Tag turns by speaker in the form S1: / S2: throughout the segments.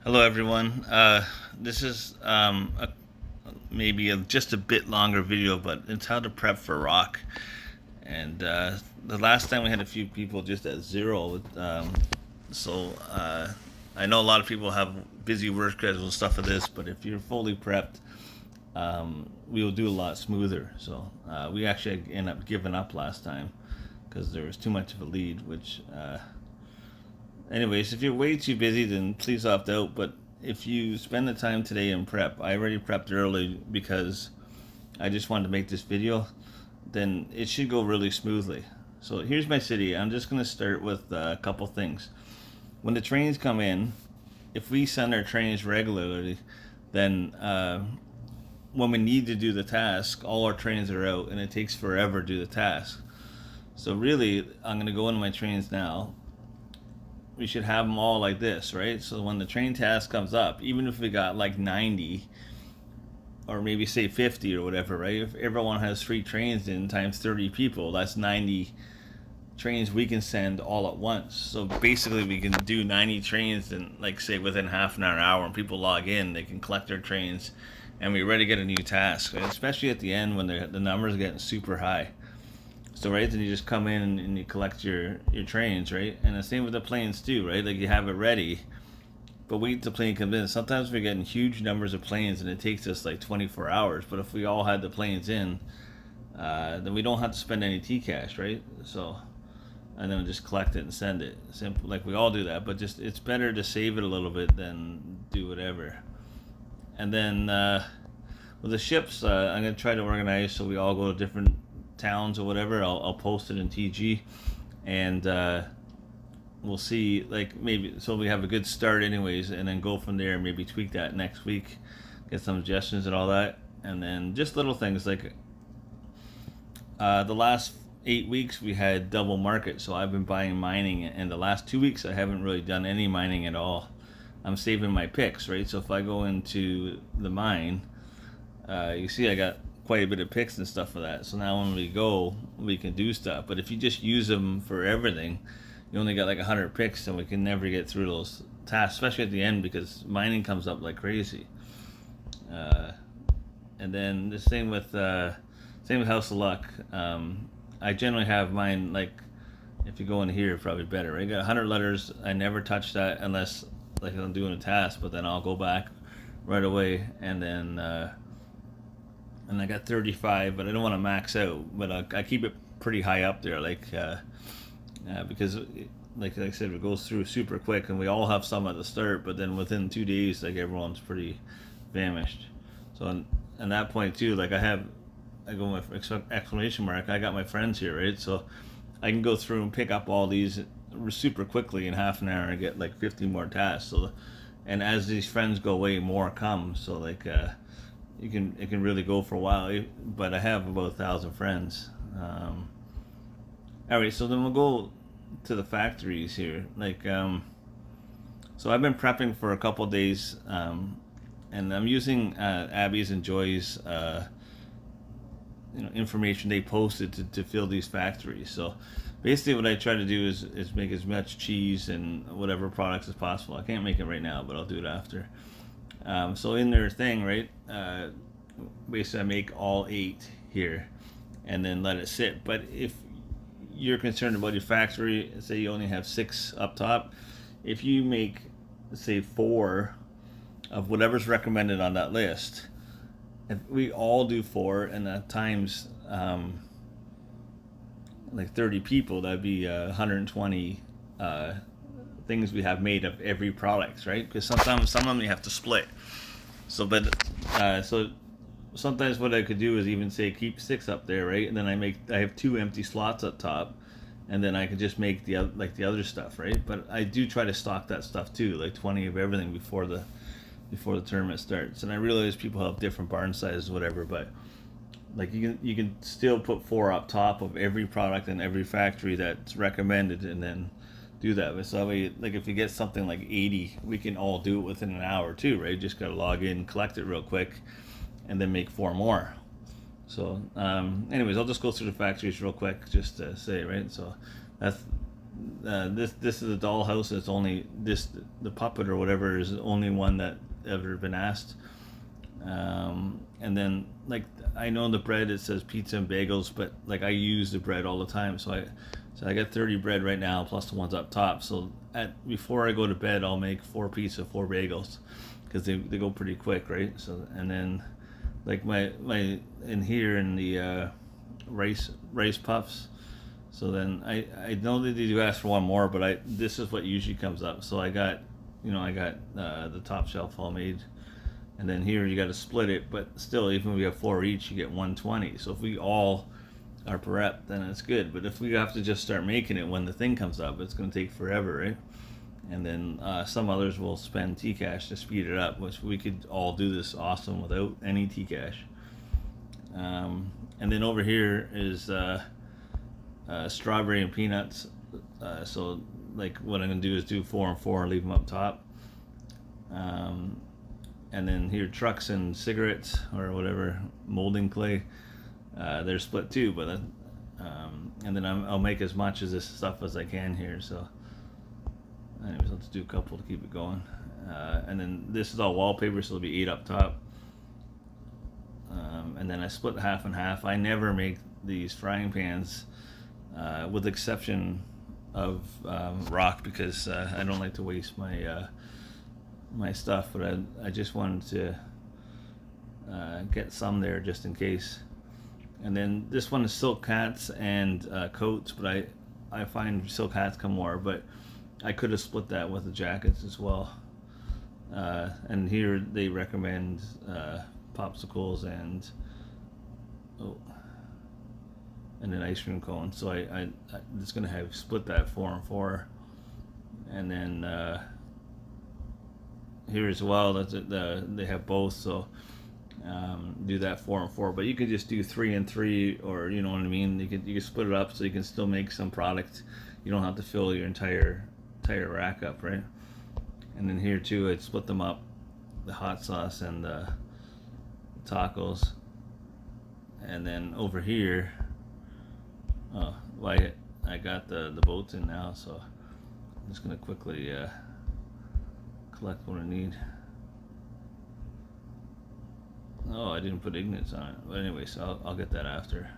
S1: Hello, everyone. This is just a bit longer video, but it's how to prep for ROC. And the last time we had a few people just at zero. So I know a lot of people have busy work schedules and stuff for this, but if you're fully prepped, we will do a lot smoother. So we actually ended up giving up last time because there was too much of a lead, which anyways, if you're way too busy, then please opt out. But if you spend the time today and prep, I already prepped early because I just wanted to make this video, then it should go really smoothly. So here's my city. I'm just going to start with a couple things. When the trains come in, if we send our trains regularly, then when we need to do the task, all our trains are out and it takes forever to do the task. So really, I'm going to go into my trains now. We should have them all like this, right? So when the train task comes up, even if we got like 90 or maybe say 50 or whatever, right? If everyone has 3 trains in times 30 people, that's 90 trains we can send all at once. So basically we can do 90 trains in, like, say within half an hour, and people log in, they can collect their trains and we're ready to get a new task, right? Especially at the end when the numbers are getting super high. So right, then you just come in and you collect your trains, right? And the same with the planes too, right? Like you have it ready, but wait till the plane comes in. Sometimes we're getting huge numbers of planes, and it takes us like 24 hours. But if we all had the planes in, then we don't have to spend any T-cash, right? So, and then just collect it and send it. Simple, like we all do that. But just it's better to save it a little bit than do whatever. And then with the ships, I'm gonna try to organize so we all go to different towns or whatever. I'll post it in TG, and we'll see. Like maybe so we have a good start, anyways, and then go from there. Maybe tweak that next week, get some suggestions and all that, and then just little things like the last 8 weeks we had double market, so I've been buying mining, and the last 2 weeks I haven't really done any mining at all. I'm saving my picks, right? So if I go into the mine, you see I got quite a bit of picks and stuff for that. So now when we go, we can do stuff. But if you just use them for everything, you only got like 100 picks, and we can never get through those tasks, especially at the end because mining comes up like crazy. Uh, and then the same with House of Luck. I generally have mine like if you go in here, probably better. Right? I got 100 letters. I never touch that unless like I'm doing a task, but then I'll go back right away, and I got 35, but I don't want to max out. But I keep it pretty high up there, because like I said, it goes through super quick, and we all have some at the start, but then within 2 days, like everyone's pretty famished. So on that point too, like I go with exclamation mark. I got my friends here, right? So I can go through and pick up all these super quickly in half an hour and get like 50 more tasks. So, and as these friends go away, more come. So like it can really go for a while. But I have about 1,000 friends. All right, so then we'll go to the factories here. So I've been prepping for a couple days, and I'm using Abby's and Joy's information they posted to fill these factories. So basically, what I try to do is make as much cheese and whatever products as possible. I can't make it right now, but I'll do it after. So in their thing, right? Basically, I make all 8 here, and then let it sit. But if you're concerned about your factory, say you only have 6 up top, if you make, say, 4 of whatever's recommended on that list, if we all do 4, and at times like 30 people, that'd be 120 things we have made of every product, right? Because sometimes some of them you have to split. So sometimes what I could do is even say keep 6 up there, right? And then I have 2 empty slots up top, and then I could just make the other stuff, right? But I do try to stock that stuff too, like 20 of everything before the tournament starts. And I realize people have different barn sizes, whatever, but like you can still put 4 up top of every product in every factory that's recommended, and then do that. But so like if you get something like 80, we can all do it within an hour too, right? Just gotta log in, collect it real quick, and then make 4 more. So anyways, I'll just go through the factories real quick just to say, right? So that's this is a dollhouse. It's only this, the puppet or whatever is the only one that ever been asked. And then like I know the bread, it says pizza and bagels, but like I use the bread all the time, so I got 30 bread right now plus the ones up top. So before I go to bed, I'll make 4 pizza, 4 bagels, because they go pretty quick, right? So and then like my in here in the rice puffs. So then I know that they do ask for one more, but this is what usually comes up. So I got the top shelf all made. And then here you got to split it, but still, even if we have 4 each, you get 120. So if we all are prepped, then it's good. But if we have to just start making it when the thing comes up, it's going to take forever, right? And then some others will spend T-Cash to speed it up, which we could all do this awesome without any T-Cash. And then over here is strawberry and peanuts. So like what I'm going to do is do 4 and 4 and leave them up top. And then here, trucks and cigarettes or whatever, molding clay, they're split too. But and then I'll make as much of this stuff as I can here. So, anyways, let's do a couple to keep it going. And then this is all wallpaper, so it'll be 8 up top. And then I split half and half. I never make these frying pans, with the exception of ROC, because I don't like to waste my stuff, but I just wanted to get some there just in case. And then this one is silk hats and coats, but I find silk hats come more, but I could have split that with the jackets as well. And here they recommend popsicles and an ice cream cone. So I'm just gonna have split that 4 and 4, and then here as well, they have both, so do that 4 and 4. But you could just do 3 and 3, or you know what I mean. You can split it up so you can still make some product. You don't have to fill your entire rack up, right? And then here too, I'd split them up, the hot sauce and the tacos. And then over here, I got the boats in now, so I'm just gonna quickly collect what I need. Oh, I didn't put ignites on it, but anyway, so I'll get that after.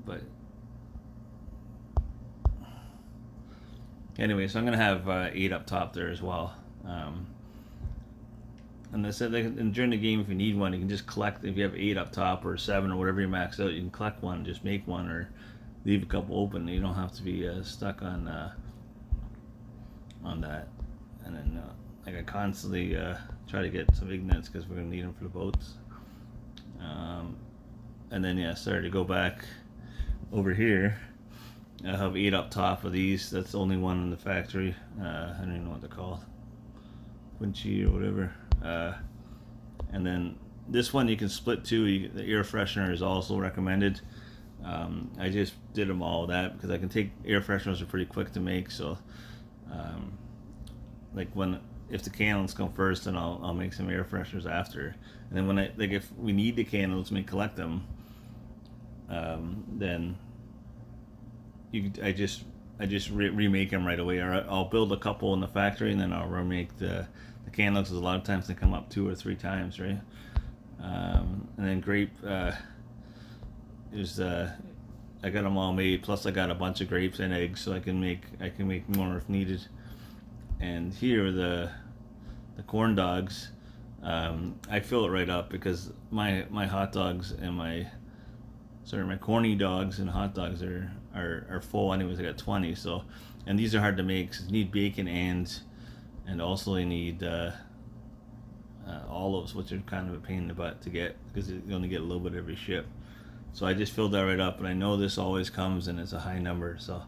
S1: But anyway, so I'm gonna have 8 up top there as well. And they said during the game, if you need one, you can just collect. If you have 8 up top or 7 or whatever you max out, you can collect one, just make one, or leave a couple open. You don't have to be stuck on that. And then I constantly try to get some ignites because we're gonna need them for the boats. And then sorry to go back over here. I have 8 up top of these. That's the only one in the factory. I don't even know what they're called, Quincy or whatever. And then this one you can split too. The air freshener is also recommended. I just did them all that because I can take air fresheners are pretty quick to make. So like if the candles come first, then I'll make some air fresheners after. And then if we need the candles and we collect them, then I just remake them right away, or I'll build a couple in the factory and then I'll remake the candles, because a lot of times they come up 2 or 3 times, right? And then grape is I got them all made. Plus I got a bunch of grapes and eggs, so I can make more if needed. And here the corn dogs, I fill it right up because my hot dogs and my corny dogs and hot dogs are full anyways. I got 20, so, and these are hard to make because you need bacon and also you need olives, which are kind of a pain in the butt to get because you only get a little bit every ship. So I just filled that right up, and I know this always comes and it's a high number, so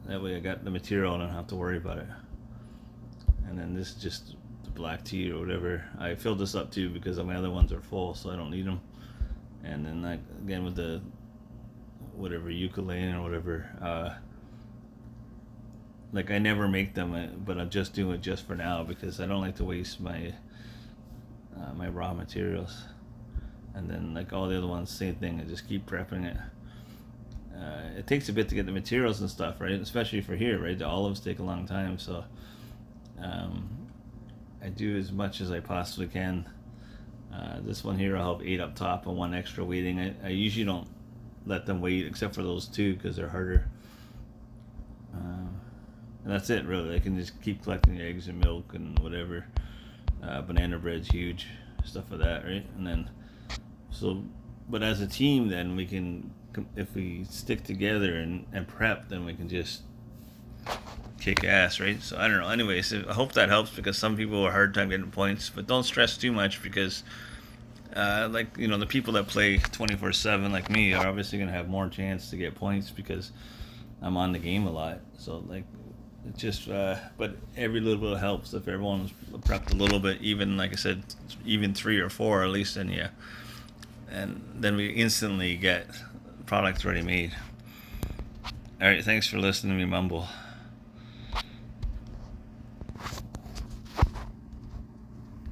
S1: that way I got the material and I don't have to worry about it. And then this is just the black tea or whatever. I filled this up too because my other ones are full, so I don't need them. And then again with the whatever ukulele or whatever, like I never make them, but I'm just doing it just for now because I don't like to waste my my raw materials. And then like all the other ones, same thing. I just keep prepping it. it takes a bit to get the materials and stuff, right? Especially for here, right? The olives take a long time, so I do as much as I possibly can. This one here, I'll have 8 up top and 1 extra waiting. I usually don't let them wait except for those 2 because they're harder. And that's it, really. They can just keep collecting eggs and milk and whatever. Banana bread's huge, stuff like that, right? And then, but as a team, then we can, if we stick together and prep, then we can just kick ass, right? So I don't know. Anyways, I hope that helps because some people have a hard time getting points, but don't stress too much because, the people that play 24/7 like me are obviously going to have more chance to get points because I'm on the game a lot. So it's just, but every little bit helps if everyone's prepped a little bit, even like I said, even 3 or 4 at least, and then we instantly get products ready made. All right, thanks for listening to me mumble.